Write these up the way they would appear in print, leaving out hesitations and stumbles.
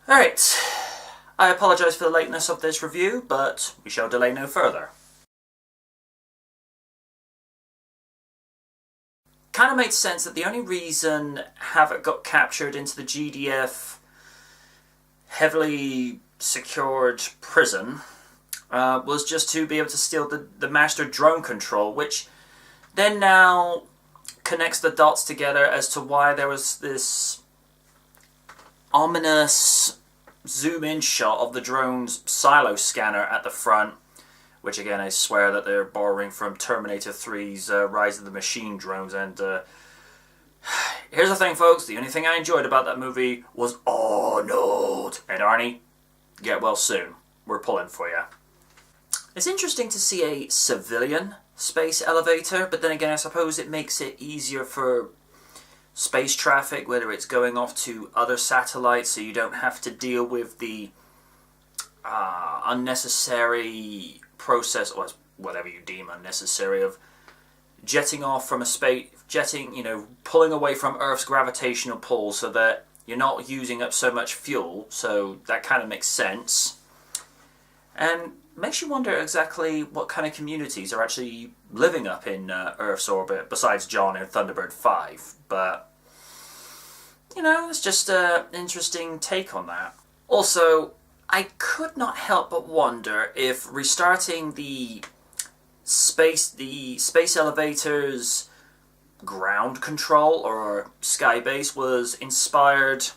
Alright, I apologise for the lateness of this review, but we shall delay no further. Kind of made sense that the only reason Havoc got captured into the GDF heavily secured prison was just to be able to steal the master drone control, which then now connects the dots together as to why there was this ominous zoom-in shot of the drone's silo scanner at the front, which again I swear that they're borrowing from Terminator 3's Rise of the Machine drones. And here's the thing, folks, the only thing I enjoyed about that movie was Arnold. And Arnie, get well soon. We're pulling for you. It's interesting to see a civilian space elevator, but then again I suppose it makes it easier for space traffic, whether it's going off to other satellites, so you don't have to deal with the unnecessary process, or whatever you deem unnecessary, of jetting off from a space, pulling away from Earth's gravitational pull so that you're not using up so much fuel. So that kind of makes sense. And makes you wonder exactly what kind of communities are actually living up in Earth's orbit, besides John in Thunderbird 5. But, it's just an interesting take on that. Also, I could not help but wonder if restarting the space elevator's ground control, or sky base, was inspired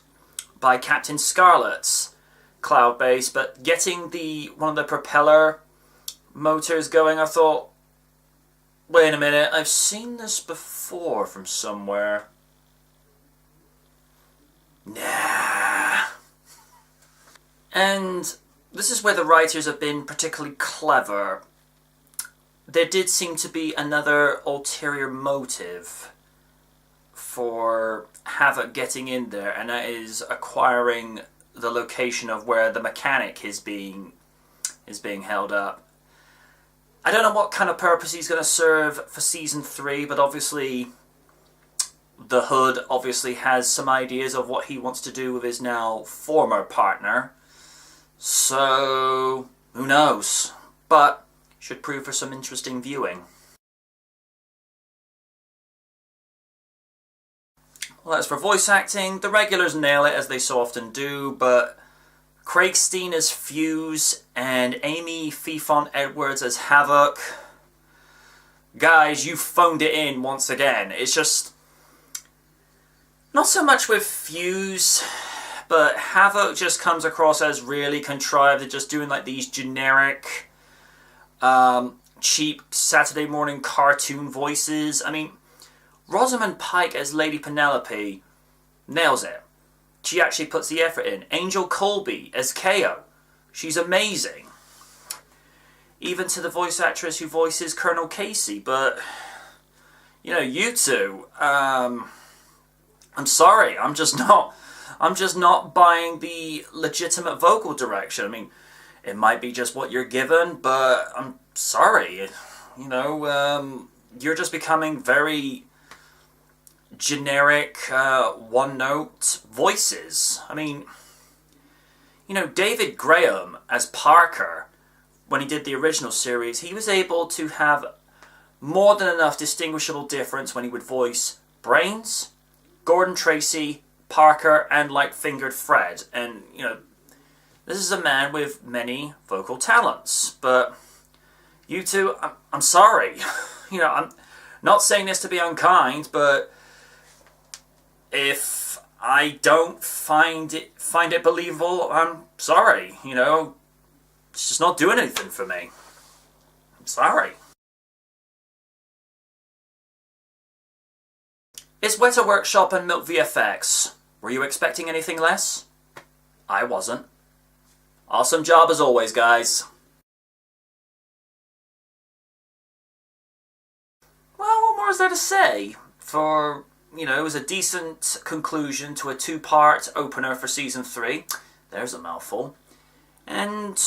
by Captain Scarlet's cloud base, but getting one of the propeller motors going, I thought, wait a minute, I've seen this before from somewhere. Nah. And this is where the writers have been particularly clever. There did seem to be another ulterior motive for Havoc getting in there, and that is acquiring the location of where the mechanic is being held up. I don't know what kind of purpose he's going to serve for Season 3, but obviously the Hood obviously has some ideas of what he wants to do with his now former partner. So, who knows? But should prove for some interesting viewing. Well, as for voice acting, the regulars nail it as they so often do, but Craig Steen as Fuse and Amy Fiefont-Edwards as Havoc, guys, you phoned it in once again. It's just not so much with Fuse, but Havoc just comes across as really contrived. They're just doing like these generic, cheap Saturday morning cartoon voices. I mean, Rosamund Pike as Lady Penelope nails it. She actually puts the effort in. Angel Colby as KO. She's amazing. Even to the voice actress who voices Colonel Casey. But, you two, I'm sorry, I'm just not buying the legitimate vocal direction. I mean, it might be just what you're given, but I'm sorry. You're just becoming very generic, one-note voices. I mean, David Graham as Parker, when he did the original series, he was able to have more than enough distinguishable difference when he would voice Brains, Gordon Tracy, Parker, and Light-Fingered Fred. And, this is a man with many vocal talents. But you two, I'm sorry. I'm not saying this to be unkind, but if I don't find it believable, I'm sorry. It's just not doing anything for me. I'm sorry. It's Weta Workshop and Milk VFX. Were you expecting anything less? I wasn't. Awesome job as always, guys. Well, what more is there to say? It was a decent conclusion to a 2-part opener for Season 3. There's a mouthful. And,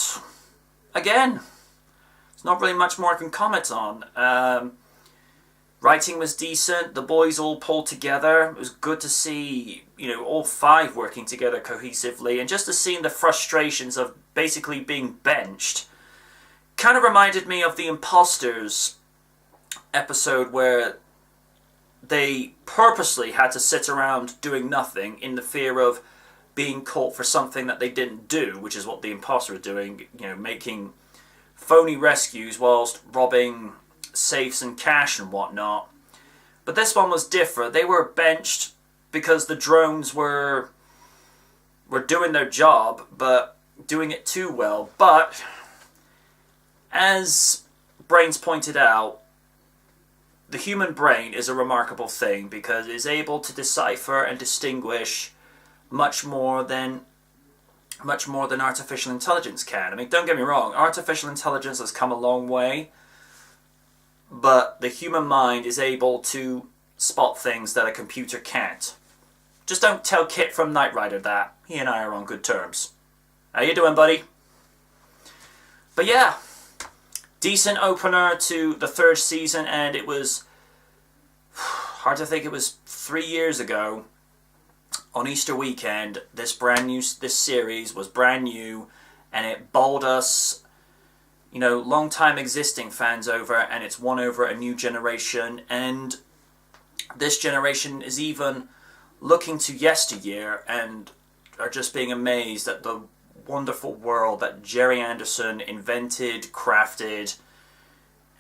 again, there's not really much more I can comment on. Writing was decent. The boys all pulled together. It was good to see, all 5 working together cohesively, and just to see the frustrations of basically being benched kind of reminded me of the Imposters episode where they purposely had to sit around doing nothing in the fear of being caught for something that they didn't do, which is what the Imposters were doing, making phony rescues whilst robbing safes and cash and whatnot. But this one was different. They were benched because the drones were doing their job, but doing it too well. But as Brains pointed out, the human brain is a remarkable thing because it is able to decipher and distinguish much more than artificial intelligence can. I mean, don't get me wrong, artificial intelligence has come a long way, but the human mind is able to spot things that a computer can't. Just don't tell Kit from Knight Rider that. He and I are on good terms. How you doing, buddy? But yeah, decent opener to the 3rd season, and it was hard to think it was 3 years ago on Easter weekend. This series was brand new, and it bowled us, long time existing fans over, and it's won over a new generation. And this generation is even looking to yesteryear and are just being amazed at the wonderful world that Jerry Anderson invented, crafted,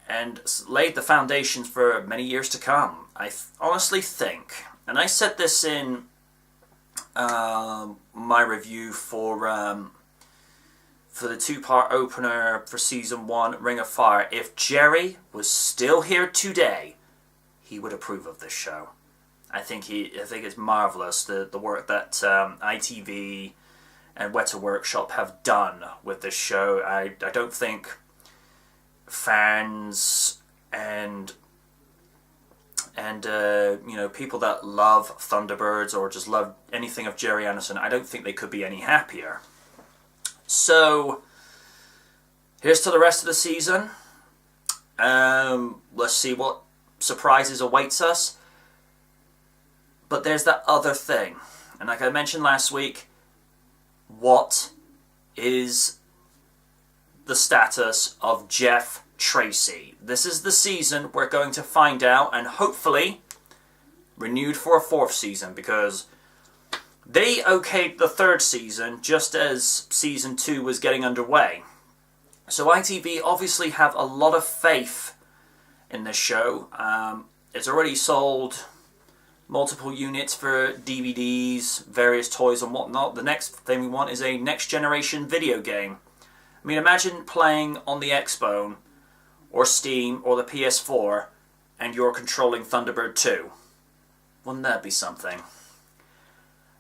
and laid the foundations for many years to come. I honestly think, and I said this in my review for the 2-part opener for Season 1, Ring of Fire, if Jerry was still here today, he would approve of this show. I think it's marvellous, the work that ITV and Weta Workshop have done with this show. I don't think fans and people that love Thunderbirds or just love anything of Jerry Anderson, I don't think they could be any happier. So here's to the rest of the season. Let's see what surprises awaits us. But there's that other thing, and like I mentioned last week, what is the status of Jeff Tracy? This is the season we're going to find out, and hopefully renewed for a 4th season, because they okayed the 3rd season just as Season 2 was getting underway. So ITV obviously have a lot of faith in this show. It's already sold multiple units for DVDs, various toys and whatnot. The next thing we want is a next generation video game. I mean, imagine playing on the Xbone or Steam or the PS4 and you're controlling Thunderbird 2. Wouldn't that be something?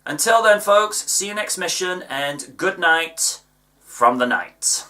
Until then, folks, see you next mission, and good night from the night.